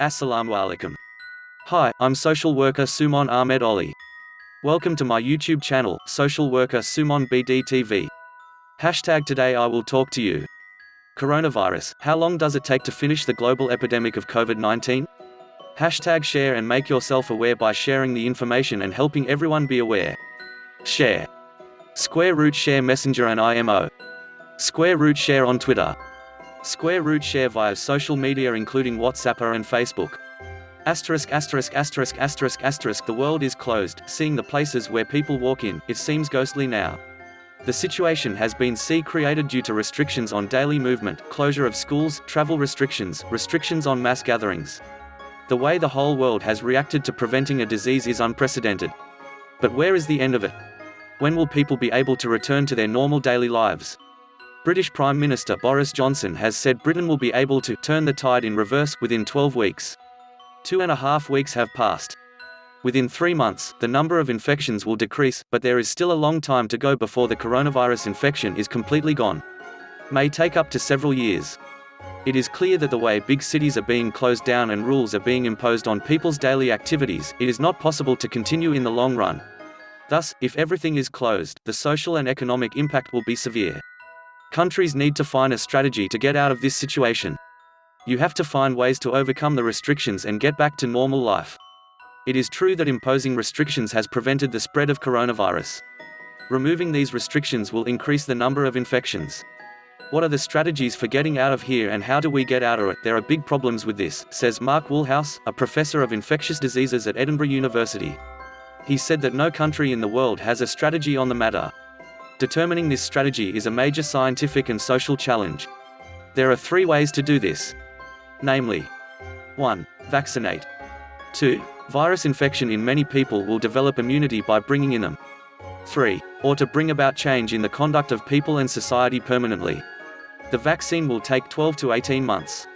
Assalamu alaikum. Hi, I'm social worker Sumon Ahmed Oli. Welcome to my YouTube channel, Social Worker Sumon BDTV. Today I will talk to you. Coronavirus, how long does it take to finish the global epidemic of Covid-19? Share and make yourself aware by sharing the information and helping everyone be aware. Share. *Share Messenger and IMO. *Share on Twitter. *Share via social media including WhatsApp and Facebook. The world is closed, seeing the places where people walk in, it seems ghostly now. The situation has been created due to restrictions on daily movement, closure of schools, travel restrictions on mass gatherings. The way the whole world has reacted to preventing a disease is unprecedented. But where is the end of it? When will people be able to return to their normal daily lives? British Prime Minister Boris Johnson has said Britain will be able to turn the tide in reverse within 12 weeks. 2.5 weeks have passed. Within 3 months, the number of infections will decrease, but there is still a long time to go before the coronavirus infection is completely gone. May take up to several years. It is clear that the way big cities are being closed down and rules are being imposed on people's daily activities, it is not possible to continue in the long run. Thus, if everything is closed, the social and economic impact will be severe. Countries need to find a strategy to get out of this situation. You have to find ways to overcome the restrictions and get back to normal life. It is true that imposing restrictions has prevented the spread of coronavirus. Removing these restrictions will increase the number of infections. What are the strategies for getting out of here and how do we get out of it? There are big problems with this, says Mark Woolhouse, a professor of infectious diseases at Edinburgh University. He said that no country in the world has a strategy on the matter. Determining this strategy is a major scientific and social challenge. There are 3 ways to do this. Namely, 1. Vaccinate. 2. Virus infection in many people will develop immunity by bringing in them. 3. Or to bring about change in the conduct of people and society permanently. The vaccine will take 12 to 18 months.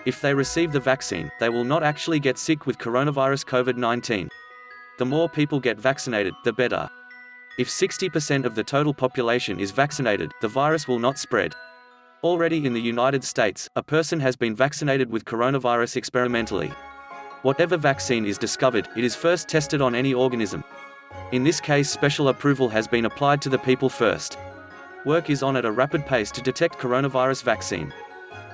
If they receive the vaccine, they will not actually get sick with coronavirus COVID-19. The more people get vaccinated, the better. If 60% of the total population is vaccinated, the virus will not spread. Already in the United States, a person has been vaccinated with coronavirus experimentally. Whatever vaccine is discovered, it is first tested on any organism. In this case, special approval has been applied to the people first. Work is on at a rapid pace to detect coronavirus vaccine.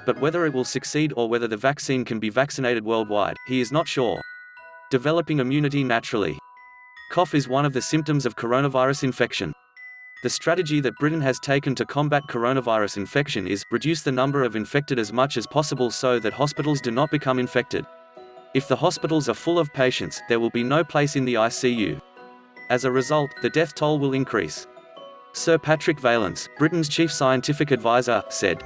But whether it will succeed or whether the vaccine can be vaccinated worldwide, he is not sure. Developing immunity naturally. Cough is one of the symptoms of coronavirus infection. The strategy that Britain has taken to combat coronavirus infection is reduce the number of infected as much as possible so that hospitals do not become infected. If the hospitals are full of patients, there will be no place in the ICU. As a result, the death toll will increase. Sir Patrick Vallance, Britain's chief scientific advisor, said,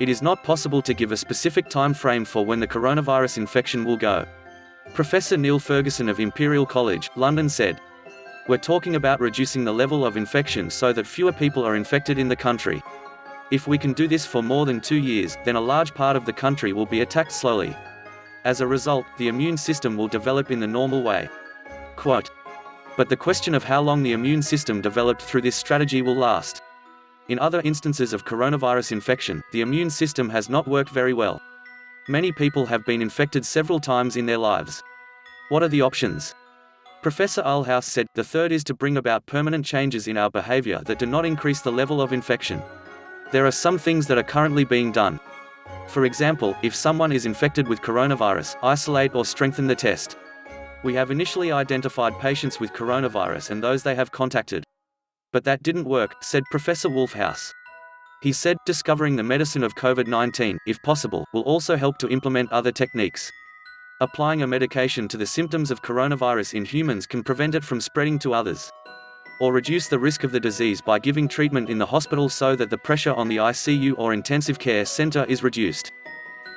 "It is not possible to give a specific time frame for when the coronavirus infection will go." Professor Neil Ferguson of Imperial College, London said, "We're talking about reducing the level of infection so that fewer people are infected in the country. If we can do this for more than 2 years, then a large part of the country will be attacked slowly. As a result, the immune system will develop in the normal way." Quote, "But the question of how long the immune system developed through this strategy will last. In other instances of coronavirus infection, the immune system has not worked very well. Many people have been infected several times in their lives. What are the options?" Professor Woolhouse said, "The third is to bring about permanent changes in our behavior that do not increase the level of infection. There are some things that are currently being done. For example, if someone is infected with coronavirus, isolate or strengthen the test. We have initially identified patients with coronavirus and those they have contacted. But that didn't work," said Professor Woolhouse. He said, discovering the medicine of COVID-19, if possible, will also help to implement other techniques. Applying a medication to the symptoms of coronavirus in humans can prevent it from spreading to others. Or reduce the risk of the disease by giving treatment in the hospital so that the pressure on the ICU or intensive care center is reduced.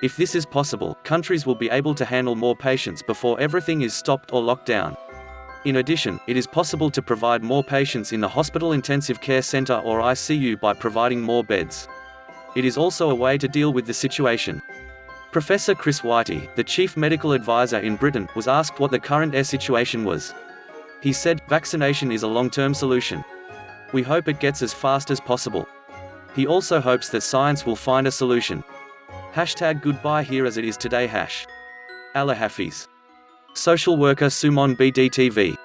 If this is possible, countries will be able to handle more patients before everything is stopped or locked down. In addition, it is possible to provide more patients in the hospital intensive care center or ICU by providing more beds. It is also a way to deal with the situation. Professor Chris Whitey, the chief medical advisor in Britain, was asked what the current air situation was. He said, "Vaccination is a long-term solution. We hope it gets as fast as possible." He also hopes that science will find a solution. #goodbye here as it is today. Allah Hafiz. Social worker Sumon BDTV.